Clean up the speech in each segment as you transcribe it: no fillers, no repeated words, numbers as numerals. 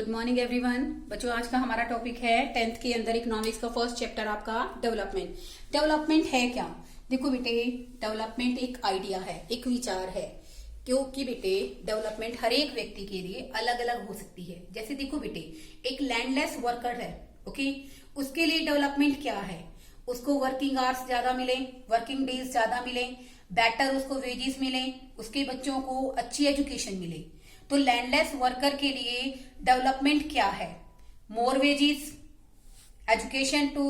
Good morning everyone. बच्चों, आज का हमारा टॉपिक है 10th के अंदर इकोनॉमिक्स का फर्स्ट चैप्टर आपका डेवलपमेंट। डेवलपमेंट है क्या? देखो बेटे, डेवलपमेंट एक आइडिया है, एक विचार है, क्योंकि बेटे डेवलपमेंट हर एक व्यक्ति के लिए अलग अलग हो सकती है। जैसे देखो बेटे, एक लैंडलेस वर्कर है, ओके, उसके लिए डेवलपमेंट क्या है? उसको वर्किंग आवर्स ज्यादा मिले, वर्किंग डेज ज्यादा मिले, बेटर उसको वेजेस मिले, उसके बच्चों को अच्छी एजुकेशन मिले। तो लैंडलेस वर्कर के लिए डेवलपमेंट क्या है? More wages, education to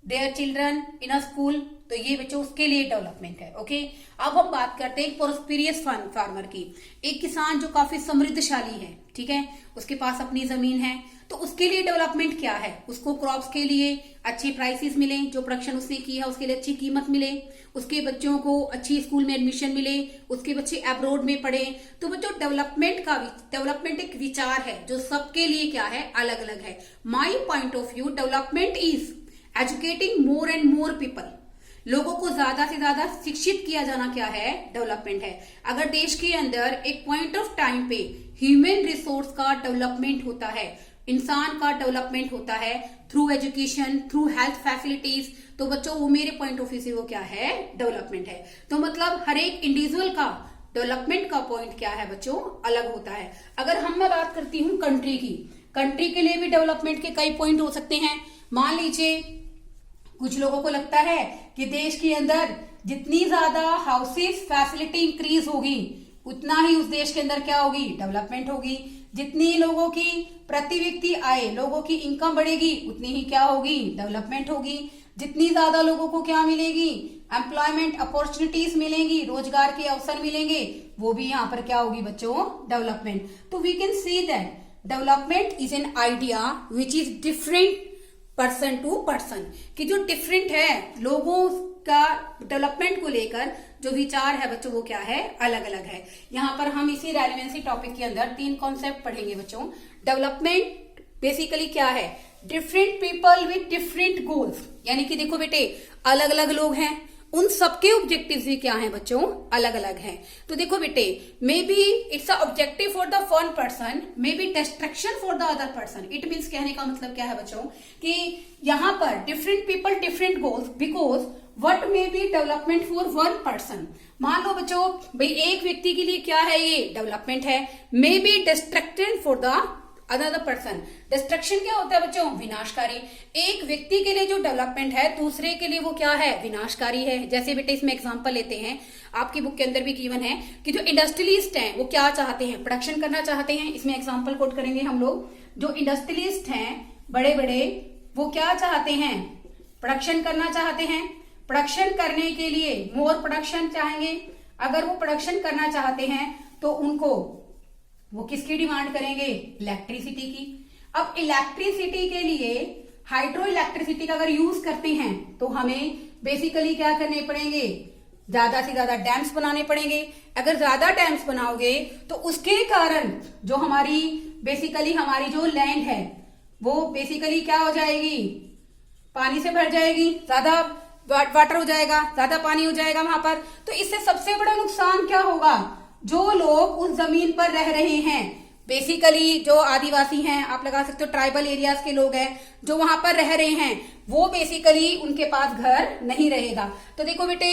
their children in a school. तो ये बच्चों उसके लिए डेवलपमेंट है। ओके, अब हम बात करते हैं प्रोस्पेरियस फार्मर की। एक किसान जो काफी समृद्धशाली है, ठीक है, उसके पास अपनी जमीन है, तो उसके लिए डेवलपमेंट क्या है? उसको क्रॉप्स के लिए अच्छे प्राइसेस मिले, जो प्रोडक्शन उसने की है उसके लिए अच्छी कीमत मिले, उसके बच्चों को अच्छी स्कूल में एडमिशन मिले, उसके बच्चे अब्रॉड में पढ़े। तो बच्चों डेवलपमेंट एक विचार है जो सबके लिए क्या है, अलग अलग है। My point of view, development is educating more and more people. लोगों को ज्यादा से ज्यादा शिक्षित किया जाना क्या है? डेवलपमेंट है। अगर देश के अंदर एक पॉइंट ऑफ टाइम पे ह्यूमन रिसोर्स का डेवलपमेंट होता है, इंसान का डेवलपमेंट होता है through education, through health facilities, तो बच्चों वो मेरे पॉइंट ऑफ व्यू से वो क्या है? डेवलपमेंट है। तो मतलब हर एक इंडिविजुअल का डेवलपमेंट का पॉइंट क्या है बच्चों? अलग होता है। अगर मैं बात करती हूँ कंट्री की, कंट्री के लिए भी डेवलपमेंट के कई पॉइंट हो सकते हैं। मान लीजिए कुछ लोगों को लगता है कि देश के अंदर जितनी ज्यादा हाउसेस फैसिलिटी इंक्रीज होगी उतना ही उस देश के अंदर क्या होगी? डेवलपमेंट होगी। जितनी लोगों की प्रति व्यक्ति आय, लोगों की इनकम बढ़ेगी उतनी ही क्या होगी? डेवलपमेंट होगी। जितनी ज्यादा लोगों को क्या मिलेगी? एम्प्लॉयमेंट अपॉर्चुनिटीज मिलेंगी, रोजगार के अवसर मिलेंगे, वो भी यहाँ पर क्या होगी बच्चों? डेवलपमेंट। तो we can see that development is an idea which is different person to person, कि जो डिफरेंट है लोगों का डेवलपमेंट को लेकर जो विचार है बच्चों वो क्या है? अलग अलग है। यहाँ पर हम इसी रेलेवेंसी टॉपिक के अंदर 3 कॉन्सेप्ट पढ़ेंगे बच्चों। डेवलपमेंट बेसिकली क्या है? Different people with different goals, यानी कि देखो बेटे अलग अलग लोग हैं, उन सबके ऑब्जेक्टिव्स भी क्या हैं बच्चों? अलग अलग हैं। तो देखो बेटे, may be it's a objective for the one person, may be destruction for the other person. It means कहने का मतलब क्या है बच्चों कि यहाँ पर different people different goals, because what may be development for one person. मान लो बच्चों भाई एक व्यक्ति के लिए क्या है? ये डेवलपमेंट है। May be distracted for the another person. Destruction क्या होता है बच्चों? विनाशकारी। एक व्यक्ति के लिए जो डेवलपमेंट है दूसरे के लिए वो क्या है? विनाशकारी है। जैसे बेटे इसमें एग्जांपल लेते हैं, आपकी बुक के अंदर भी गिवन है कि जो इंडस्ट्रियलिस्ट हैं वो क्या चाहते हैं? प्रोडक्शन करना चाहते हैं। इसमें एग्जांपल कोट करेंगे हम लोग। जो इंडस्ट्रियलिस्ट हैं बड़े बड़े, वो क्या चाहते हैं? प्रोडक्शन करना चाहते हैं। प्रोडक्शन करने के लिए मोर प्रोडक्शन चाहेंगे। अगर वो प्रोडक्शन करना चाहते हैं तो उनको वो किसकी डिमांड करेंगे? इलेक्ट्रिसिटी की। अब इलेक्ट्रिसिटी के लिए हाइड्रो इलेक्ट्रिसिटी का अगर यूज करते हैं तो हमें बेसिकली क्या करने पड़ेंगे? ज्यादा से ज्यादा डैम्स बनाने पड़ेंगे। अगर ज्यादा डैम्स बनाओगे तो उसके कारण जो हमारी जो लैंड है वो बेसिकली क्या हो जाएगी? पानी से भर जाएगी, ज्यादा वाटर हो जाएगा, ज्यादा पानी हो जाएगा वहां पर। तो इससे सबसे बड़ा नुकसान क्या होगा? जो लोग उस जमीन पर रह रहे हैं, बेसिकली जो आदिवासी हैं, आप लगा सकते हो ट्राइबल एरियाज के लोग हैं जो वहां पर रह रहे हैं, वो बेसिकली उनके पास घर नहीं रहेगा। तो देखो बेटे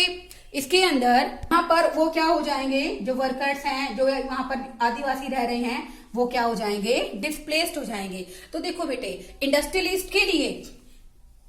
इसके अंदर वहां पर वो क्या हो जाएंगे? जो वर्कर्स हैं, जो वहां पर आदिवासी रह रहे हैं, वो क्या हो जाएंगे? डिस्प्लेस्ड हो जाएंगे। तो देखो बेटे इंडस्ट्रियलिस्ट के लिए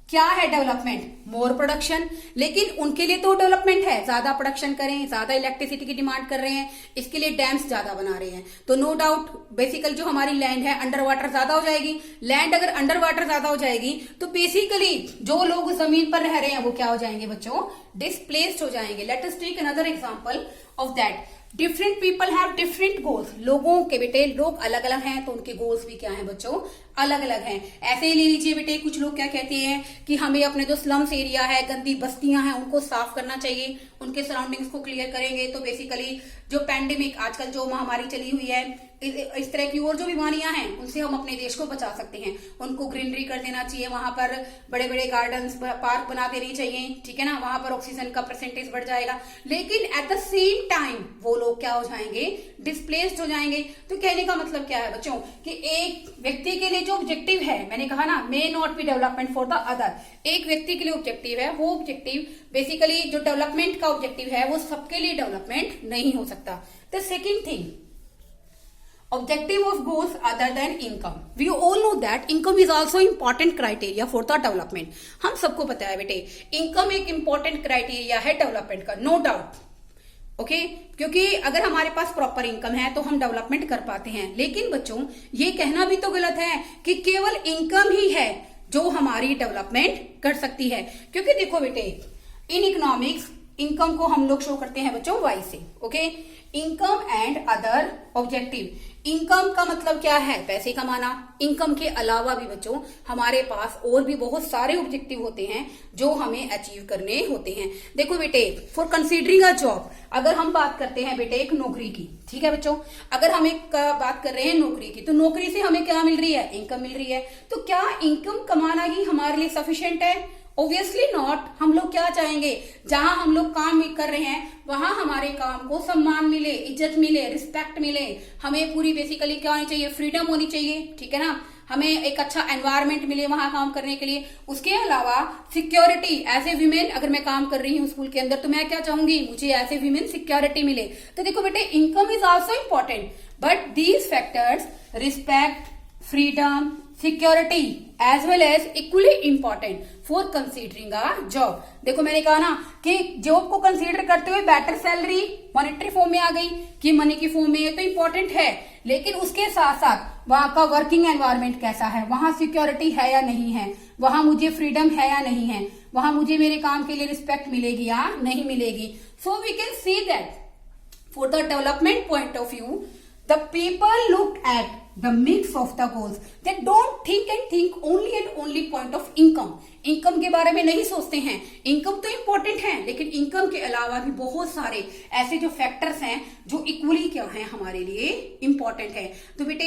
क्या है डेवलपमेंट? मोर प्रोडक्शन। लेकिन उनके लिए तो डेवलपमेंट है ज्यादा प्रोडक्शन करें, ज्यादा इलेक्ट्रिसिटी की डिमांड कर रहे हैं, इसके लिए डैम्स ज्यादा बना रहे हैं। तो नो डाउट बेसिकल जो हमारी लैंड है अंडर वाटर ज्यादा हो जाएगी। लैंड अगर अंडर वाटर ज्यादा हो जाएगी तो बेसिकली जो लोग जमीन पर रह रहे हैं वो क्या हो जाएंगे बच्चों? डिस्प्लेस्ड हो जाएंगे। Let us take another example of that. Different people have different goals. लोगों के बेटे लोग अलग अलग हैं तो उनके गोल्स भी क्या हैं बच्चों? अलग अलग हैं। ऐसे ही ले लीजिए बेटे, कुछ लोग क्या कहते हैं कि हमें अपने जो स्लम्स एरिया है, गंदी बस्तियां हैं, उनको साफ करना चाहिए, उनके सराउंडिंग्स को क्लियर करेंगे तो बेसिकली जो पैंडेमिक आजकल जो महामारी चली हुई है इस तरह की और जो बीमारियां हैं उनसे हम अपने देश को बचा सकते हैं। उनको ग्रीनरी कर देना चाहिए, वहां पर बड़े बड़े गार्डन्स पार्क बना देनी चाहिए, ठीक है ना, वहां पर ऑक्सीजन का परसेंटेज बढ़ जाएगा। लेकिन एट द सेम टाइम वो लोग क्या हो जाएंगे, डिस्प्लेस्ड हो जाएंगे। तो कहने का मतलब क्या है बच्चों कि एक व्यक्ति के लिए जो ऑब्जेक्टिव है, मैंने कहा ना, may not be development for the other, एक व्यक्ति के लिए ऑब्जेक्टिव है, वो ऑब्जेक्टिव बेसिकली जो डेवलपमेंट का ऑब्जेक्टिव है वो सबके लिए डेवलपमेंट नहीं हो सकता। The second thing, objective of goals other than income. We all know that income is also important criteria for the development. हम सबको पता है बेटे, इनकम एक important criteria है डेवलपमेंट का, नो डाउट। ओके, क्योंकि अगर हमारे पास प्रॉपर इनकम है तो हम डेवलपमेंट कर पाते हैं। लेकिन बच्चों ये कहना भी तो गलत है कि केवल इनकम ही है जो हमारी डेवलपमेंट कर सकती है, क्योंकि देखो बेटे, इन इकोनॉमिक्स इनकम को हम लोग शो करते हैं बच्चों वाई से। Okay, income and other objective. Income का मतलब क्या है, पैसे कमाना। इनकम के अलावा भी बच्चों हमारे पास और भी बहुत सारे ऑब्जेक्टिव होते हैं जो हमें अचीव करने होते हैं। देखो बेटे, फॉर कंसीडरिंग अ जॉब, अगर हम बात करते हैं बेटे एक नौकरी की, ठीक है बच्चों, अगर हम एक बात कर रहे हैं नौकरी की, तो नौकरी से हमें क्या मिल रही है, इनकम मिल रही है। तो क्या इनकम कमाना ही हमारे लिए सफिशिएंट है? Obviously not. हम लोग क्या चाहेंगे, जहां हम लोग काम कर रहे हैं वहां हमारे काम को सम्मान मिले, इज्जत मिले, रिस्पेक्ट मिले। हमें पूरी बेसिकली क्या होनी चाहिए, फ्रीडम होनी चाहिए, ठीक है ना, हमें एक अच्छा एनवायरनमेंट मिले वहां काम करने के लिए। उसके अलावा सिक्योरिटी, एज ए वीमेन अगर मैं काम कर रही हूँ स्कूल के अंदर, तो मैं क्या चाहूंगी, मुझे एज ए वीमेन सिक्योरिटी मिले। तो देखो बेटे, income is also important, but these factors, respect, freedom, security as well as equally important for considering a job. देखो मैंने कहा ना कि जॉब को कंसीडर करते हुए बेटर सैलरी मॉनेटरी फॉर्म में आ गई कि मनी की फॉर्म में, ये तो इंपॉर्टेंट है, लेकिन उसके साथ साथ वहां का वर्किंग एनवायरनमेंट कैसा है, वहां सिक्योरिटी है या नहीं है, वहां मुझे फ्रीडम है या नहीं है, वहां मुझे मेरे काम के लिए रिस्पेक्ट मिलेगी या नहीं मिलेगी। So we can see that for the development point of view, the people look at the mix of the goals. They don't think only and only point of income. Income के बारे में नहीं सोचते हैं। इनकम तो important है, लेकिन income के अलावा भी बहुत सारे ऐसे जो फैक्टर्स हैं जो इक्वली क्या हैं हमारे लिए इंपॉर्टेंट है। तो बेटे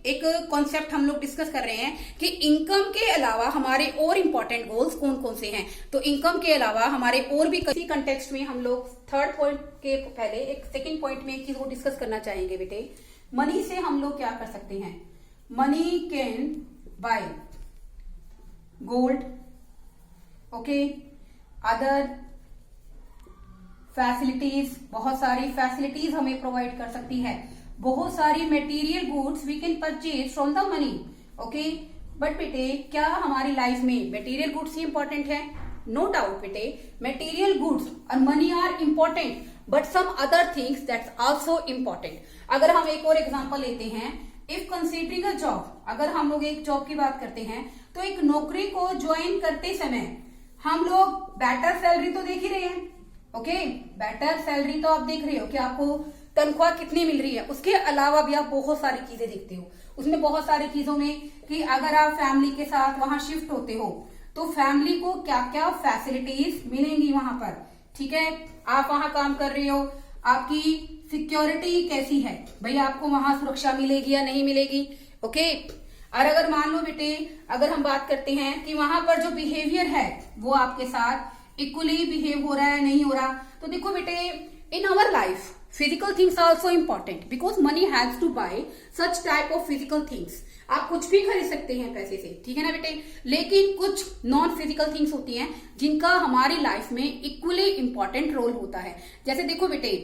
एक कॉन्सेप्ट हम लोग डिस्कस कर रहे हैं कि इनकम के अलावा हमारे और इंपॉर्टेंट गोल्स कौन कौन से हैं। तो इनकम के अलावा हमारे और भी किसी कंटेक्स्ट में हम लोग थर्ड पॉइंट के पहले एक सेकेंड पॉइंट में एक चीज को डिस्कस करना चाहेंगे बेटे। मनी से हम लोग क्या कर सकते हैं, money can by gold, okay, other facilities, बहुत सारी फैसिलिटीज हमें प्रोवाइड कर सकती है, बहुत सारी material goods we can purchase from the money, okay. But बेटे क्या हमारी लाइफ में मटेरियल गुड्स ही इंपॉर्टेंट है? नो डाउट बेटे, मटेरियल गुड्स और money are important, but some other things that's also important. अगर हम एक और एग्जांपल लेते हैं, इफ कंसीडरिंग अ जॉब, अगर हम लोग एक जॉब की बात करते हैं, तो एक नौकरी को ज्वाइन करते समय हम लोग बेटर सैलरी तो देख ही रहे हैं, ओके, बेटर सैलरी तो आप देख रहे हो कि आपको तनख्वाह कितनी मिल रही है। उसके अलावा भी आप बहुत सारी चीजें देखते हो, उसमें बहुत सारी चीजों में कि अगर आप फैमिली के साथ वहां शिफ्ट होते हो तो फैमिली को क्या क्या फैसिलिटीज मिलेंगी वहां पर, ठीक है। आप वहां काम कर रहे हो, आपकी सिक्योरिटी कैसी है, भाई आपको वहां सुरक्षा मिलेगी या नहीं मिलेगी, ओके। और अगर मान लो बेटे, अगर हम बात करते हैं कि वहां पर जो बिहेवियर है वो आपके साथ इक्वली बिहेव हो रहा है नहीं हो रहा, तो देखो बेटे, in our life physical things are also important because money helps to buy such type of physical things. आप कुछ भी खरीद सकते हैं पैसे से, ठीक है ना बेटे, लेकिन कुछ नॉन फिजिकल थिंग्स होती हैं जिनका हमारी लाइफ में इक्वली इंपॉर्टेंट रोल होता है। जैसे देखो बेटे,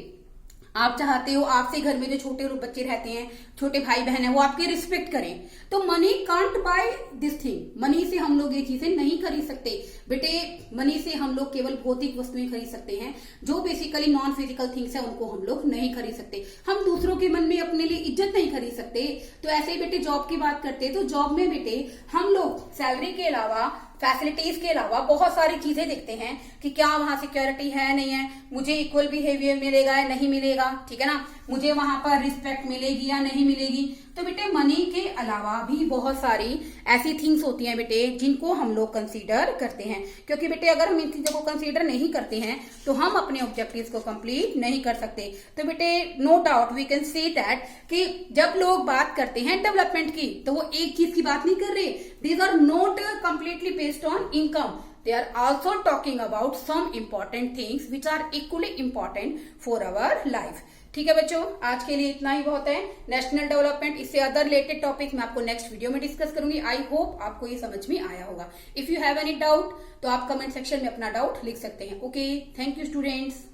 आप चाहते हो आपसे घर में जो छोटे बच्चे रहते हैं, छोटे भाई बहन है, वो आपकी रिस्पेक्ट करें, तो money can't by this thing. Money से हम लोग ये चीजें नहीं खरीद सकते बेटे। मनी से हम लोग केवल भौतिक वस्तुएं खरीद सकते हैं, जो बेसिकली नॉन फिजिकल थिंग्स है उनको हम लोग नहीं खरीद सकते। हम दूसरों के मन में अपने लिए इज्जत नहीं खरीद सकते। तो ऐसे ही बेटे जॉब की बात करते हैं, तो जॉब में बेटे हम लोग सैलरी के अलावा, फैसिलिटीज के अलावा बहुत सारी चीजें देखते हैं कि क्या वहां सिक्योरिटी है नहीं है, मुझे इक्वल बिहेवियर मिलेगा या नहीं मिलेगा, ठीक है ना। मुझे वहां पर रिस्पेक्ट मिलेगी या नहीं मिलेगी। तो बेटे मनी के अलावा भी बहुत सारी ऐसी थिंग्स होती हैं बेटे जिनको हम लोग कंसीडर करते हैं, क्योंकि बेटे अगर हम इन चीजों को कंसीडर नहीं करते हैं तो हम अपने ऑब्जेक्टिव्स को कंप्लीट नहीं कर सकते। तो बेटे no doubt we can say that कि जब लोग बात करते हैं डेवलपमेंट की तो वो एक चीज की बात नहीं कर रहे, these are not completely based on income, they are also talking about some important things which are equally important for our life। ठीक है बच्चों, आज के लिए इतना ही बहुत है। नेशनल डेवलपमेंट, इससे अदर रिलेटेड टॉपिक मैं आपको नेक्स्ट वीडियो में डिस्कस करूंगी। आई होप आपको ये समझ में आया होगा। If you have any doubt तो आप कमेंट सेक्शन में अपना डाउट लिख सकते हैं। Okay, thank you students.